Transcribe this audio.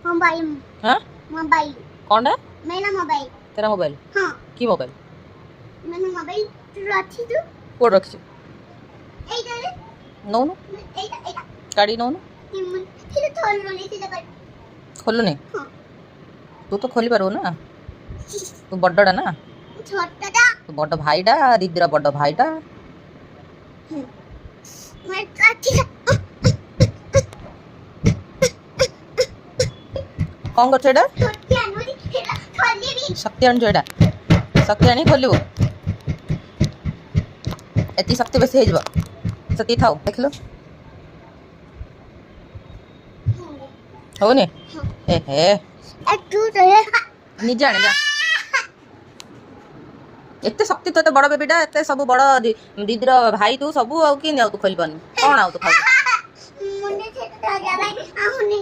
Mobile. हाँ mobile कौन है मेरा मोबाइल। तेरा मोबाइल हाँ की मोबाइल मैंने मोबाइल रखी तू कोड रखी এইটা नौनु এইটা गाड़ी नौनु এটা ধরলো নি সেটা কর खोलुनी हाँ तू तो खोली पारू ना तू बड्डा ना ছোটটা तू बड्ड भाईडा दीदीर बड्ड भाईडा मैं काठी कौन कर एटा छोटी अनुरी এটা ধরলি भी शक्ति आनी एटा शक्ति आनी खोलू एति शक्ति बेसी हो सती थाओ देख लो होने ए हे একটু ধরে निजे आने जा एते शक्ति तो बड़ बेबीटा एते सब बड़ दीदीर भाई तू सब आउ कि तू खोल पानी कौन आउ तू खाऊ मुंडे से तो आ गया भाई आहुनी